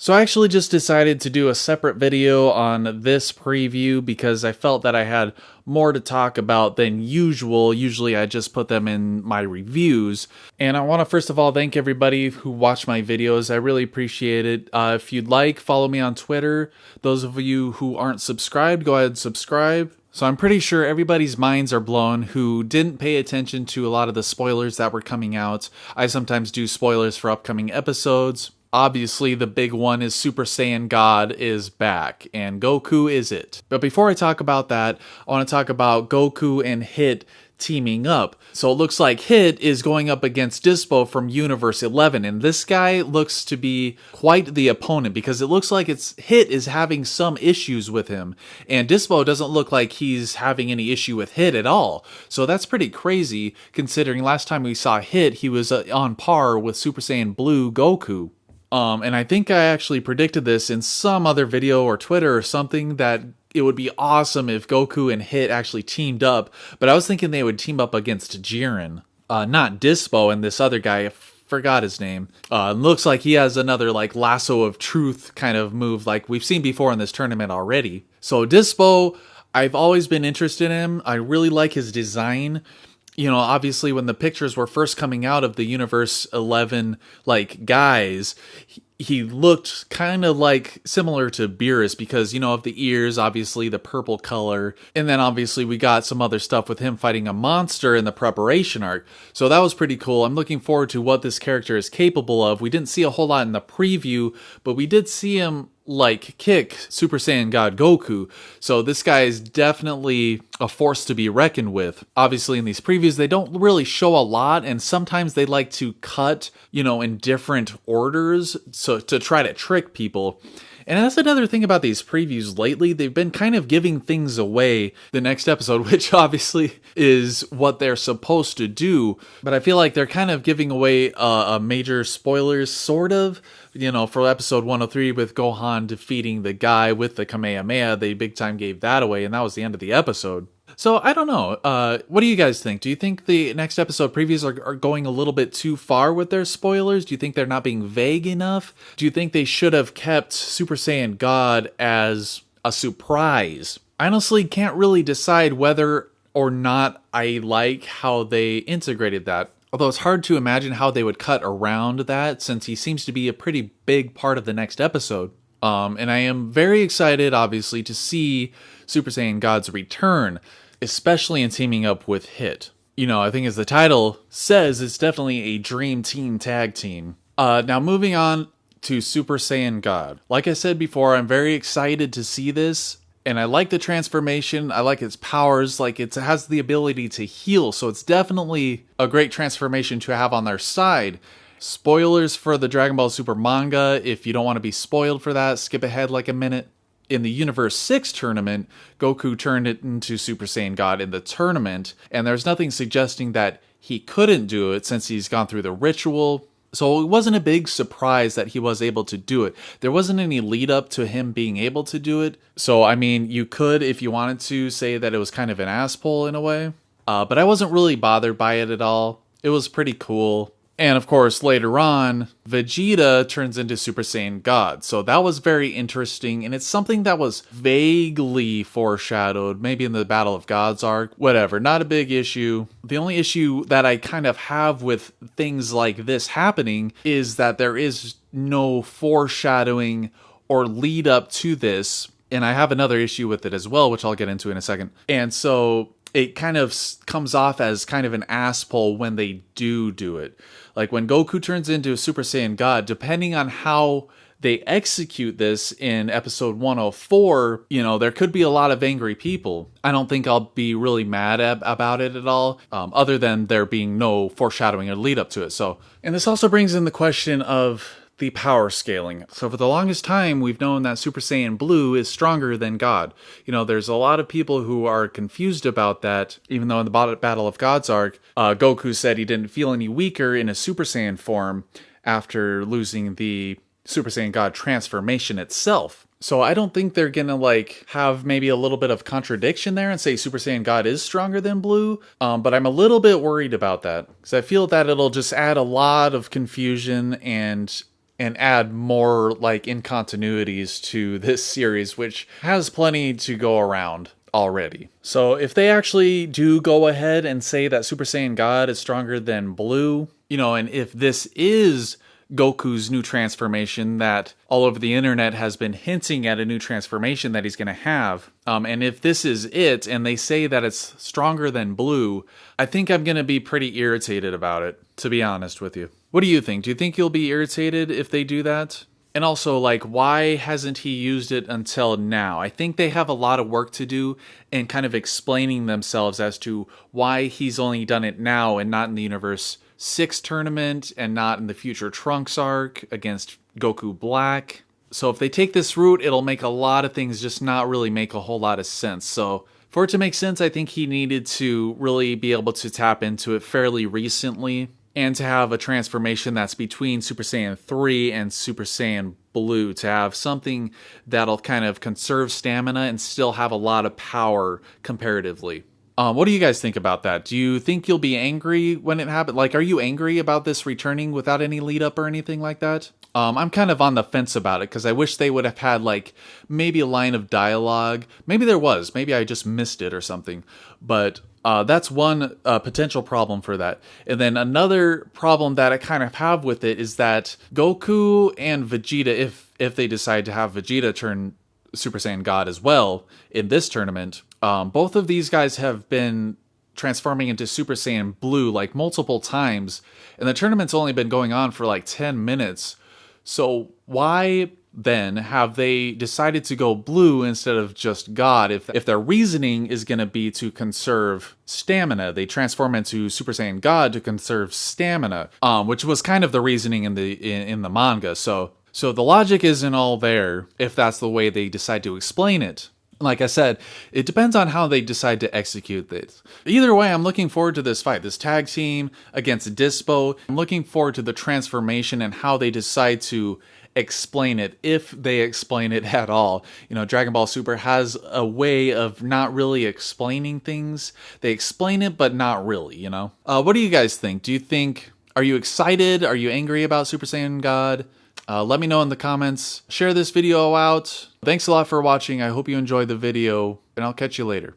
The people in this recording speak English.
So I actually just decided to do a separate video on this preview because I felt that I had more to talk about than usual. Usually I just put them in my reviews. And I want to first of all thank everybody who watched my videos. I really appreciate it. If you'd like, follow me on Twitter. Those of you who aren't subscribed, go ahead and subscribe. So I'm pretty sure everybody's minds are blown who didn't pay attention to a lot of the spoilers that were coming out. I sometimes do spoilers for upcoming episodes. Obviously, the big one is Super Saiyan God is back, and Goku is it. But before I talk about that, I want to talk about Goku and Hit teaming up. So it looks like Hit is going up against Dyspo from Universe 11, and this guy looks to be quite the opponent because it looks like Hit is having some issues with him, and Dyspo doesn't look like he's having any issue with Hit at all. So that's pretty crazy considering last time we saw Hit, he was on par with Super Saiyan Blue Goku. And I think I actually predicted this in some other video or Twitter or something that it would be awesome if Goku and Hit actually teamed up, but I was thinking they would team up against Jiren, not Dyspo and this other guy. I forgot his name. Looks like he has another like lasso of truth kind of move like we've seen before in this tournament already. So Dyspo, I've always been interested in him. I really like his design. You know, obviously when the pictures were first coming out of the Universe 11, like, guys, he looked kind of like similar to Beerus because, you know, of the ears, obviously the purple color. And then obviously we got some other stuff with him fighting a monster in the preparation arc. So that was pretty cool. I'm looking forward to what this character is capable of. We didn't see a whole lot in the preview, but we did see him like kick Super Saiyan God Goku. So this guy is definitely a force to be reckoned with. Obviously in these previews, they don't really show a lot, and sometimes they like to cut, you know, in different orders so to try to trick people. And that's another thing about these previews lately. They've been kind of giving things away the next episode, which obviously is what they're supposed to do. But I feel like they're kind of giving away a major spoilers, sort of. You know, for episode 103 with Gohan defeating the guy with the Kamehameha, they big time gave that away, and that was the end of the episode. So, I don't know. What do you guys think? Do you think the next episode previews are going a little bit too far with their spoilers? Do you think they're not being vague enough? Do you think they should have kept Super Saiyan God as a surprise? I honestly can't really decide whether or not I like how they integrated that. Although it's hard to imagine how they would cut around that since he seems to be a pretty big part of the next episode. And I am very excited, obviously, to see Super Saiyan God's return, especially in teaming up with Hit. You know, I think as the title says, it's definitely a dream team tag team. Now moving on to Super Saiyan God. Like I said before, I'm very excited to see this. And I like the transformation. I like its powers. Like, it has the ability to heal. So it's definitely a great transformation to have on their side. Spoilers for the Dragon Ball Super manga. If you don't want to be spoiled for that, skip ahead like a minute. In the Universe 6 tournament, Goku turned it into Super Saiyan God in the tournament. And there's nothing suggesting that he couldn't do it since he's gone through the ritual. So it wasn't a big surprise that he was able to do it. There wasn't any lead up to him being able to do it. So, I mean, you could, if you wanted to, say that it was kind of an ass pull in a way. But I wasn't really bothered by it at all. It was pretty cool. And of course, later on, Vegeta turns into Super Saiyan God. So that was very interesting. And it's something that was vaguely foreshadowed, maybe in the Battle of Gods arc. Whatever, not a big issue. The only issue that I kind of have with things like this happening is that there is no foreshadowing or lead up to this. And I have another issue with it as well, which I'll get into in a second. And so it kind of comes off as kind of an ass pull when they do it. Like when Goku turns into a Super Saiyan God, depending on how they execute this in episode 104, you know, there could be a lot of angry people. I don't think I'll be really mad about it at all, other than there being no foreshadowing or lead up to it. So, and this also brings in the question of the power scaling. So for the longest time, we've known that Super Saiyan Blue is stronger than God. You know, there's a lot of people who are confused about that, even though in the Battle of Gods arc, Goku said he didn't feel any weaker in a Super Saiyan form after losing the Super Saiyan God transformation itself. So I don't think they're gonna like have maybe a little bit of contradiction there and say Super Saiyan God is stronger than Blue. But I'm a little bit worried about that because I feel that it'll just add a lot of confusion and and add more like incontinuities to this series, which has plenty to go around already. So if they actually do go ahead and say that Super Saiyan God is stronger than Blue, and if this is Goku's new transformation that all over the internet has been hinting at a new transformation that he's going to have. And if this is it, and they say that it's stronger than Blue, I think I'm going to be pretty irritated about it, to be honest with you. What do you think? Do you think you'll be irritated if they do that? And also, like, why hasn't he used it until now? I think they have a lot of work to do in kind of explaining themselves as to why he's only done it now and not in the Universe 6 tournament and not in the future Trunks arc against Goku Black. So if they take this route, it'll make a lot of things just not really make a whole lot of sense. So for it to make sense, I think he needed to really be able to tap into it fairly recently and to have a transformation that's between Super Saiyan 3 and Super Saiyan Blue, to have something that'll kind of conserve stamina and still have a lot of power comparatively. What do you guys think about that? Do you think you'll be angry when it happens? Like, are you angry about this returning without any lead up or anything like that? I'm kind of on the fence about it because I wish they would have had like maybe a line of dialogue. Maybe there was. Maybe I just missed it or something. But that's one potential problem for that. And then another problem that I kind of have with it is that Goku and Vegeta, if they decide to have Vegeta turn Super Saiyan God as well in this tournament, both of these guys have been transforming into Super Saiyan Blue like multiple times, and the tournament's only been going on for like 10 minutes. So why then have they decided to go Blue instead of just God? If their reasoning is going to be to conserve stamina, they transform into Super Saiyan God to conserve stamina, which was kind of the reasoning in the manga. So the logic isn't all there if that's the way they decide to explain it. Like I said, it depends on how they decide to execute this. Either way, I'm looking forward to this fight, this tag team against Dyspo. I'm looking forward to the transformation and how they decide to explain it, if they explain it at all. Dragon Ball Super has a way of not really explaining things. They explain it, but not really, What do you guys think? Are you excited? Are you angry about Super Saiyan God? Let me know in the comments. Share this video out. Thanks a lot for watching. I hope you enjoyed the video, and I'll catch you later.